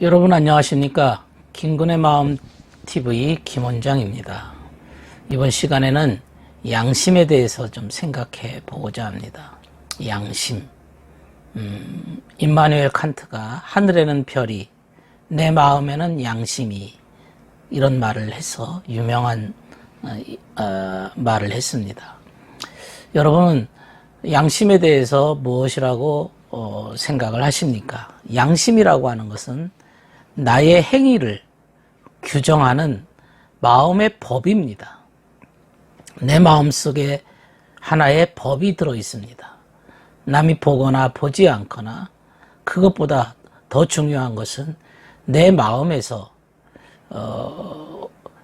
여러분 안녕하십니까? 김군의 마음 TV 김원장입니다. 이번 시간에는 양심에 대해서 좀 생각해 보고자 합니다. 양심. 임마누엘 칸트가 하늘에는 별이, 내 마음에는 양심이, 이런 말을 해서 유명한 말을 했습니다. 여러분은 양심에 대해서 무엇이라고 생각을 하십니까? 양심이라고 하는 것은 나의 행위를 규정하는 마음의 법입니다. 내 마음속에 하나의 법이 들어 있습니다. 남이 보거나 보지 않거나 그것보다 더 중요한 것은 내 마음에서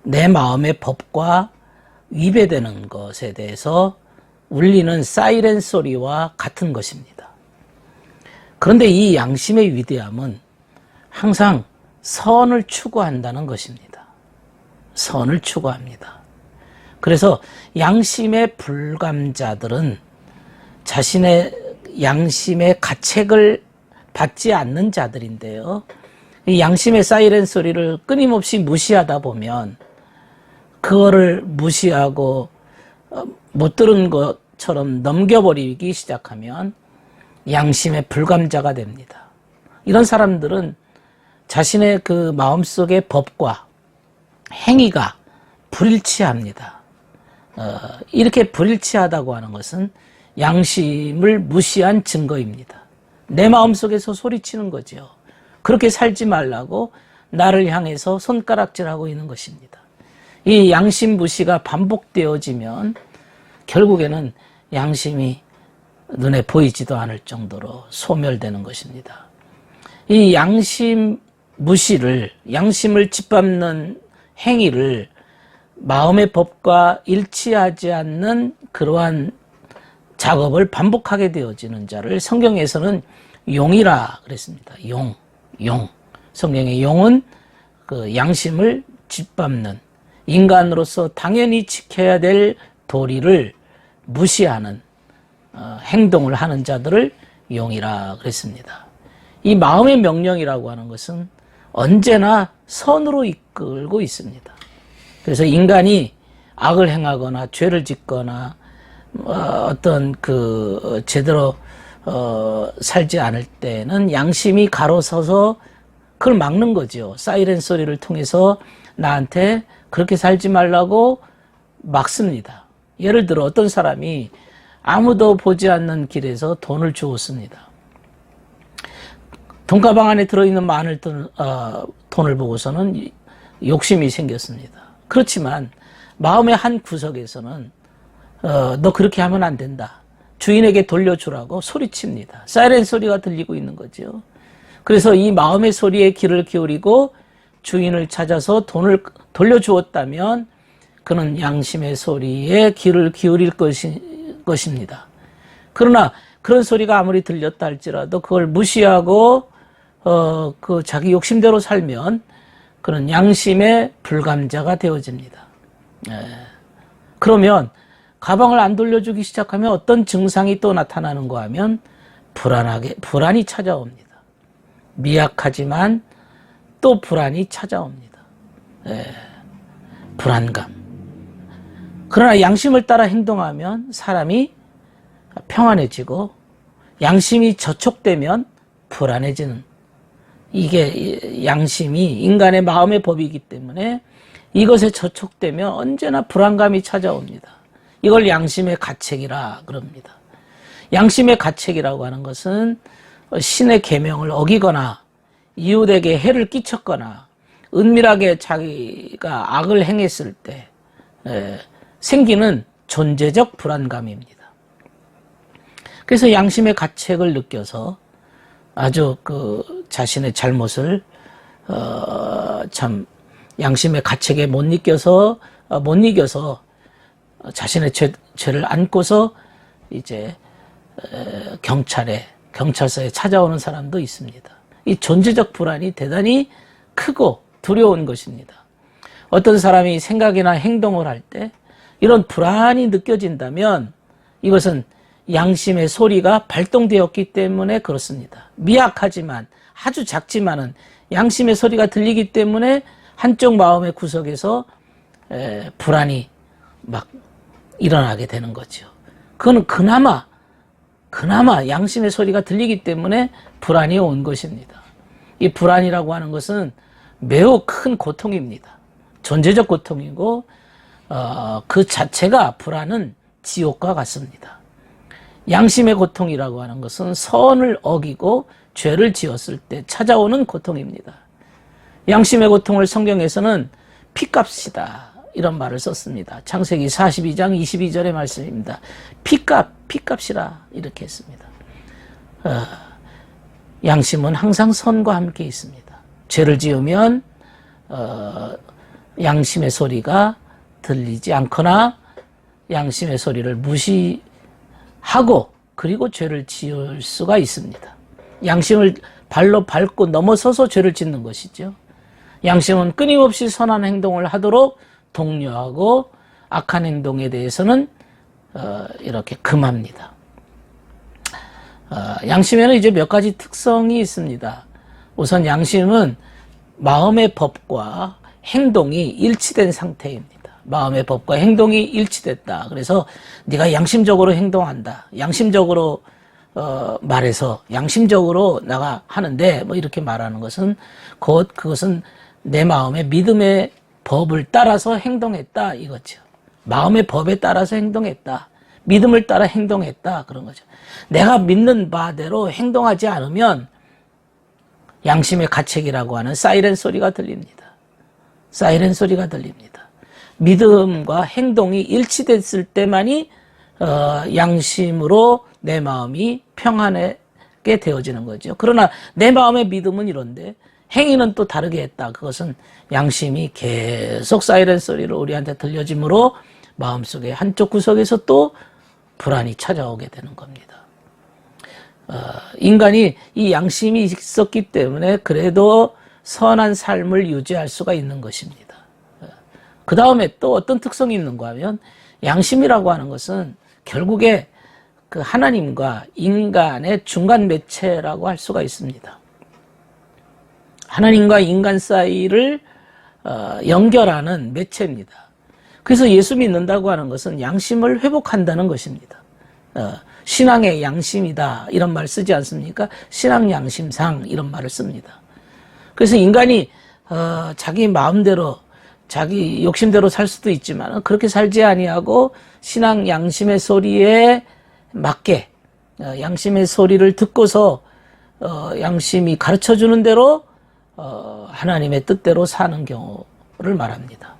내 마음의 법과 위배되는 것에 대해서 울리는 사이렌 소리와 같은 것입니다. 그런데 이 양심의 위대함은 항상 선을 추구한다는 것입니다. 선을 추구합니다. 그래서 양심의 불감자들은 자신의 양심의 가책을 받지 않는 자들인데요. 이 양심의 사이렌 소리를 끊임없이 무시하다 보면 그거를 무시하고 못 들은 것처럼 넘겨버리기 시작하면 양심의 불감자가 됩니다. 이런 사람들은 자신의 그 마음속의 법과 행위가 불일치합니다. 이렇게 불일치하다고 하는 것은 양심을 무시한 증거입니다. 내 마음속에서 소리치는 거죠. 그렇게 살지 말라고 나를 향해서 손가락질하고 있는 것입니다. 이 양심 무시가 반복되어지면 결국에는 양심이 눈에 보이지도 않을 정도로 소멸되는 것입니다. 이 양심 무시를, 양심을 짓밟는 행위를 마음의 법과 일치하지 않는 그러한 작업을 반복하게 되어지는 자를 성경에서는 용이라 그랬습니다. 용. 성경의 용은 그 양심을 짓밟는, 인간으로서 당연히 지켜야 될 도리를 무시하는 행동을 하는 자들을 용이라 그랬습니다. 이 마음의 명령이라고 하는 것은 언제나 선으로 이끌고 있습니다. 그래서 인간이 악을 행하거나 죄를 짓거나 어떤 제대로 살지 않을 때는 양심이 가로서서 그걸 막는 거죠. 사이렌 소리를 통해서 나한테 그렇게 살지 말라고 막습니다. 예를 들어 어떤 사람이 아무도 보지 않는 길에서 돈을 주었습니다. 돈가방 안에 들어있는 많은 돈을 보고서는 욕심이 생겼습니다. 그렇지만 마음의 한 구석에서는 너 그렇게 하면 안 된다. 주인에게 돌려주라고 소리칩니다. 사이렌 소리가 들리고 있는 거죠. 그래서 이 마음의 소리에 귀를 기울이고 주인을 찾아서 돈을 돌려주었다면 그는 양심의 소리에 귀를 기울일 것입니다. 그러나 그런 소리가 아무리 들렸다 할지라도 그걸 무시하고 자기 욕심대로 살면 그는 양심의 불감자가 되어집니다. 그러면 가방을 안 돌려주기 시작하면 어떤 증상이 또 나타나는가 하면 불안이 찾아옵니다. 미약하지만 또 불안이 찾아옵니다. 불안감. 그러나 양심을 따라 행동하면 사람이 평안해지고 양심이 저촉되면 불안해지는, 이게 양심이 인간의 마음의 법이기 때문에 이것에 저촉되면 언제나 불안감이 찾아옵니다. 이걸 양심의 가책이라 그럽니다. 양심의 가책이라고 하는 것은 신의 계명을 어기거나 이웃에게 해를 끼쳤거나 은밀하게 자기가 악을 행했을 때 생기는 존재적 불안감입니다. 그래서 양심의 가책을 느껴서 아주 자신의 잘못을 참 양심의 가책에 못 이겨서 자신의 죄를 안고서 이제 경찰서에 찾아오는 사람도 있습니다. 이 존재적 불안이 대단히 크고 두려운 것입니다. 어떤 사람이 생각이나 행동을 할 때 이런 불안이 느껴진다면 이것은 양심의 소리가 발동되었기 때문에 그렇습니다. 미약하지만 아주 작지만은 양심의 소리가 들리기 때문에 한쪽 마음의 구석에서 불안이 막 일어나게 되는 거죠. 그거는 그나마 양심의 소리가 들리기 때문에 불안이 온 것입니다. 이 불안이라고 하는 것은 매우 큰 고통입니다. 존재적 고통이고 그 자체가 불안은 지옥과 같습니다. 양심의 고통이라고 하는 것은 선을 어기고 죄를 지었을 때 찾아오는 고통입니다. 양심의 고통을 성경에서는 피값이다 이런 말을 썼습니다. 창세기 42장 22절의 말씀입니다. 피값이라 이렇게 했습니다. 양심은 항상 선과 함께 있습니다. 죄를 지으면 양심의 소리가 들리지 않거나 양심의 소리를 무시하고 그리고 죄를 지을 수가 있습니다. 양심을 발로 밟고 넘어서서 죄를 짓는 것이죠. 양심은 끊임없이 선한 행동을 하도록 독려하고 악한 행동에 대해서는 이렇게 금합니다. 양심에는 이제 몇 가지 특성이 있습니다. 우선 양심은 마음의 법과 행동이 일치된 상태입니다. 마음의 법과 행동이 일치됐다. 그래서 네가 양심적으로 행동한다. 양심적으로 말해서 양심적으로 내가 하는데 뭐 이렇게 말하는 것은 그것은 내 마음의 믿음의 법을 따라서 행동했다 이거죠. 마음의 법에 따라서 행동했다. 믿음을 따라 행동했다 그런 거죠. 내가 믿는 바대로 행동하지 않으면 양심의 가책이라고 하는 사이렌 소리가 들립니다. 사이렌 소리가 들립니다. 믿음과 행동이 일치됐을 때만이 양심으로 내 마음이 평안하게 되어지는 거죠. 그러나 내 마음의 믿음은 이런데 행위는 또 다르게 했다. 그것은 양심이 계속 사이렌 소리를 우리한테 들려지므로 마음속에 한쪽 구석에서 또 불안이 찾아오게 되는 겁니다. 인간이 이 양심이 있었기 때문에 그래도 선한 삶을 유지할 수가 있는 것입니다. 그 다음에 또 어떤 특성이 있는가 하면 양심이라고 하는 것은 결국에 그 하나님과 인간의 중간 매체라고 할 수가 있습니다. 하나님과 인간 사이를 연결하는 매체입니다. 그래서 예수 믿는다고 하는 것은 양심을 회복한다는 것입니다. 신앙의 양심이다 이런 말 쓰지 않습니까? 신앙 양심상 이런 말을 씁니다. 그래서 인간이 자기 마음대로 자기 욕심대로 살 수도 있지만 그렇게 살지 아니하고 신앙 양심의 소리에 맞게 양심의 소리를 듣고서 양심이 가르쳐주는 대로 하나님의 뜻대로 사는 경우를 말합니다.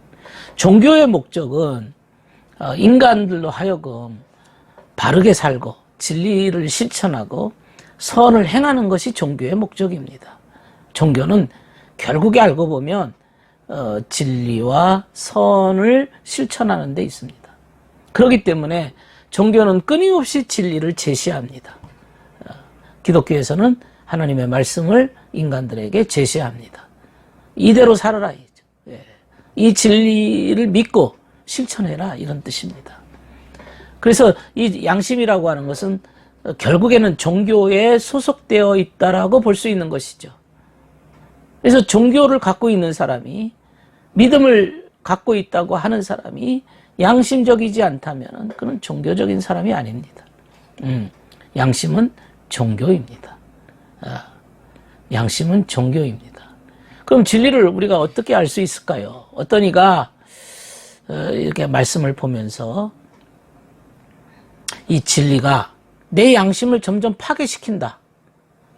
종교의 목적은 인간들로 하여금 바르게 살고 진리를 실천하고 선을 행하는 것이 종교의 목적입니다. 종교는 결국에 알고 보면 진리와 선을 실천하는 데 있습니다. 그렇기 때문에 종교는 끊임없이 진리를 제시합니다. 기독교에서는 하나님의 말씀을 인간들에게 제시합니다. 이대로 살아라. 이 진리를 믿고 실천해라 이런 뜻입니다. 그래서 이 양심이라고 하는 것은 결국에는 종교에 소속되어 있다라고 볼 수 있는 것이죠. 그래서 종교를 갖고 있는 사람이 믿음을 갖고 있다고 하는 사람이 양심적이지 않다면 그는 종교적인 사람이 아닙니다. 양심은 종교입니다. 양심은 종교입니다. 그럼 진리를 우리가 어떻게 알 수 있을까요? 어떤 이가 이렇게 말씀을 보면서 이 진리가 내 양심을 점점 파괴시킨다.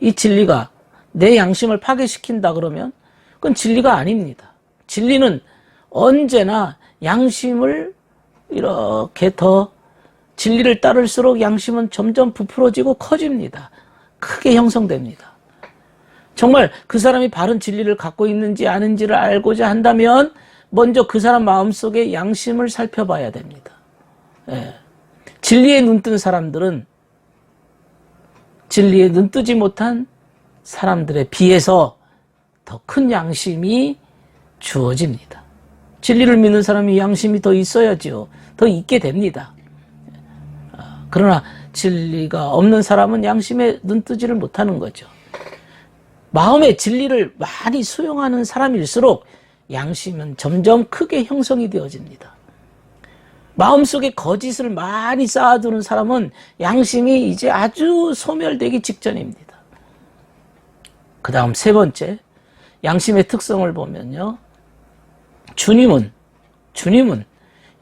이 진리가 내 양심을 파괴시킨다 그러면 그건 진리가 아닙니다. 진리는 언제나 양심을 이렇게 더 진리를 따를수록 양심은 점점 부풀어지고 커집니다. 크게 형성됩니다. 정말 그 사람이 바른 진리를 갖고 있는지 아닌지를 알고자 한다면 먼저 그 사람 마음속에 양심을 살펴봐야 됩니다. 진리에 눈뜬 사람들은 진리에 눈뜨지 못한 사람들에 비해서 더 큰 양심이 주어집니다. 진리를 믿는 사람이 양심이 더 있어야지요. 더 있게 됩니다. 그러나 진리가 없는 사람은 양심에 눈뜨지를 못하는 거죠. 마음의 진리를 많이 수용하는 사람일수록 양심은 점점 크게 형성이 되어집니다. 마음속에 거짓을 많이 쌓아두는 사람은 양심이 이제 아주 소멸되기 직전입니다. 그 다음 세 번째, 양심의 특성을 보면요. 주님은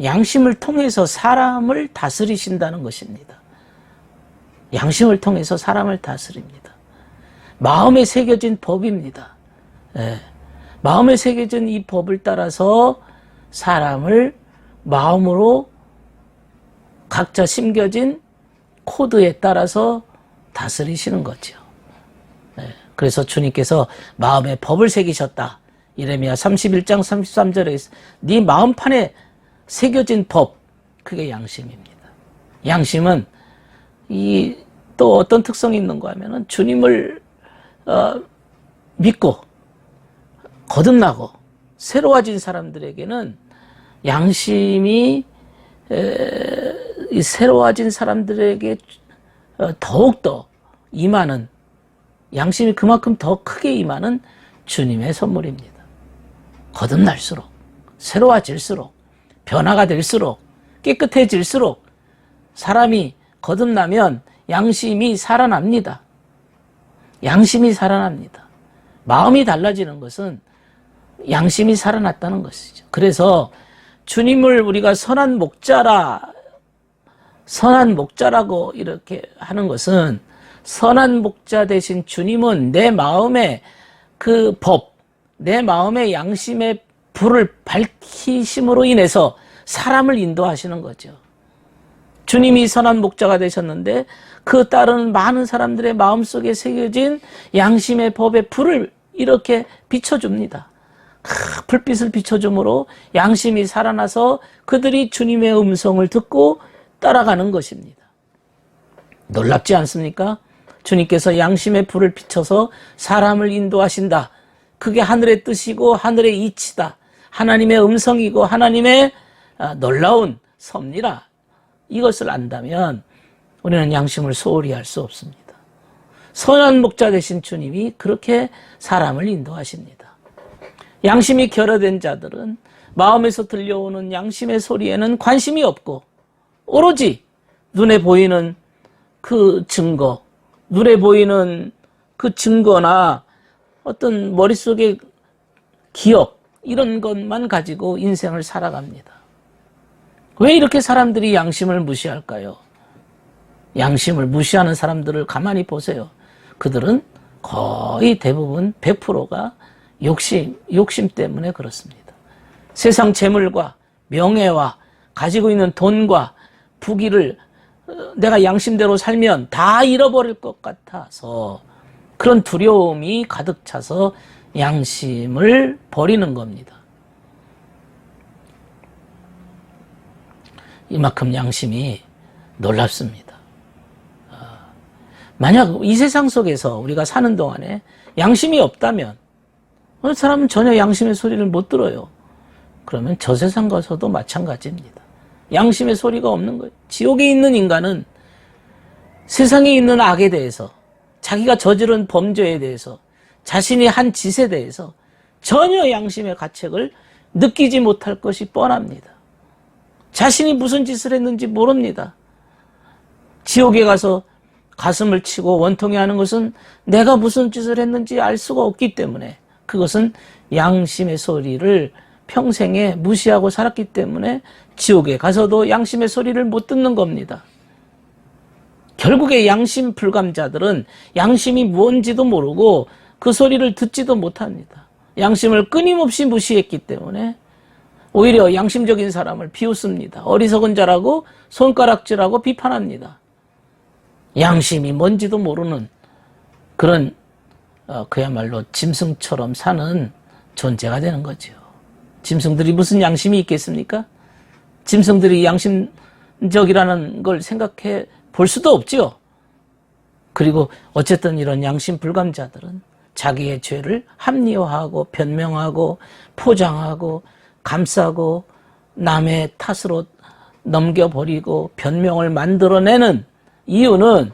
양심을 통해서 사람을 다스리신다는 것입니다. 양심을 통해서 사람을 다스립니다. 마음에 새겨진 법입니다. 예. 마음에 새겨진 이 법을 따라서 사람을 마음으로 각자 심겨진 코드에 따라서 다스리시는 거죠. 예. 그래서 주님께서 마음에 법을 새기셨다. 이레미야 31장 33절에 네 마음판에 새겨진 법, 그게 양심입니다. 양심은 또 어떤 특성이 있는가 하면은 주님을 믿고 거듭나고 새로워진 사람들에게는 양심이 이 새로워진 사람들에게 더욱더 임하는, 양심이 그만큼 더 크게 임하는 주님의 선물입니다. 거듭날수록, 새로워질수록, 변화가 될수록, 깨끗해질수록 사람이 거듭나면 양심이 살아납니다. 양심이 살아납니다. 마음이 달라지는 것은 양심이 살아났다는 것이죠. 그래서 주님을 우리가 선한 목자라고 이렇게 하는 것은, 선한 목자 대신 주님은 내 마음의 그 법, 내 마음의 양심의 불을 밝히심으로 인해서 사람을 인도하시는 거죠. 주님이 선한 목자가 되셨는데 그 따르는 많은 사람들의 마음속에 새겨진 양심의 법의 불을 이렇게 비춰줍니다. 불빛을 비춰줌으로 양심이 살아나서 그들이 주님의 음성을 듣고 따라가는 것입니다. 놀랍지 않습니까? 주님께서 양심의 불을 비춰서 사람을 인도하신다. 그게 하늘의 뜻이고 하늘의 이치다. 하나님의 음성이고 하나님의 놀라운 섭리라. 이것을 안다면 우리는 양심을 소홀히 할 수 없습니다. 선한 목자 되신 주님이 그렇게 사람을 인도하십니다. 양심이 결여된 자들은 마음에서 들려오는 양심의 소리에는 관심이 없고 오로지 눈에 보이는 그 증거, 눈에 보이는 그 증거나 어떤 머릿속의 기억, 이런 것만 가지고 인생을 살아갑니다. 왜 이렇게 사람들이 양심을 무시할까요? 양심을 무시하는 사람들을 가만히 보세요. 그들은 거의 대부분 100%가 욕심 때문에 그렇습니다. 세상 재물과 명예와 가지고 있는 돈과 부귀를 내가 양심대로 살면 다 잃어버릴 것 같아서 그런 두려움이 가득 차서 양심을 버리는 겁니다. 이만큼 양심이 놀랍습니다. 만약 이 세상 속에서 우리가 사는 동안에 양심이 없다면 어느 사람은 전혀 양심의 소리를 못 들어요. 그러면 저 세상 가서도 마찬가지입니다. 양심의 소리가 없는 거예요. 지옥에 있는 인간은 세상에 있는 악에 대해서, 자기가 저지른 범죄에 대해서, 자신이 한 짓에 대해서 전혀 양심의 가책을 느끼지 못할 것이 뻔합니다. 자신이 무슨 짓을 했는지 모릅니다. 지옥에 가서 가슴을 치고 원통해 하는 것은 내가 무슨 짓을 했는지 알 수가 없기 때문에, 그것은 양심의 소리를 평생에 무시하고 살았기 때문에 지옥에 가서도 양심의 소리를 못 듣는 겁니다. 결국에 양심 불감자들은 양심이 뭔지도 모르고 그 소리를 듣지도 못합니다. 양심을 끊임없이 무시했기 때문에 오히려 양심적인 사람을 비웃습니다. 어리석은 자라고 손가락질하고 비판합니다. 양심이 뭔지도 모르는 그런 그야말로 짐승처럼 사는 존재가 되는 거죠. 짐승들이 무슨 양심이 있겠습니까? 짐승들이 양심적이라는 걸 생각해 볼 수도 없죠. 그리고 어쨌든 이런 양심 불감자들은 자기의 죄를 합리화하고 변명하고 포장하고 감싸고 남의 탓으로 넘겨버리고 변명을 만들어내는 이유는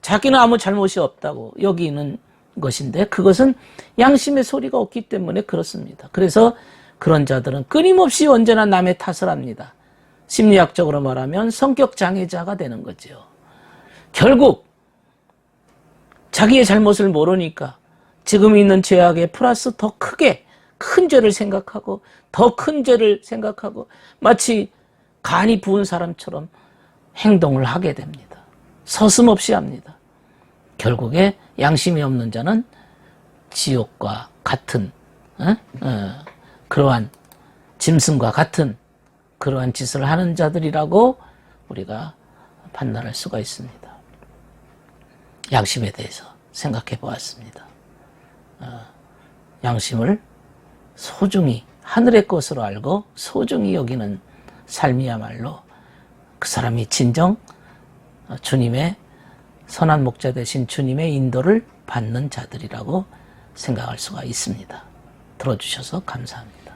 자기는 아무 잘못이 없다고 여기는 것인데 그것은 양심의 소리가 없기 때문에 그렇습니다. 그래서 그런 자들은 끊임없이 언제나 남의 탓을 합니다. 심리학적으로 말하면 성격 장애자가 되는 거죠. 결국 자기의 잘못을 모르니까 지금 있는 죄악에 플러스 더 크게 큰 죄를 생각하고 더 큰 죄를 생각하고 마치 간이 부은 사람처럼 행동을 하게 됩니다. 서슴없이 합니다. 결국에 양심이 없는 자는 지옥과 같은 그러한 짐승과 같은 그러한 짓을 하는 자들이라고 우리가 판단할 수가 있습니다. 양심에 대해서 생각해 보았습니다. 양심을 소중히 하늘의 것으로 알고 소중히 여기는 삶이야말로 그 사람이 진정 주님의 선한 목자 되신 주님의 인도를 받는 자들이라고 생각할 수가 있습니다. 들어주셔서 감사합니다.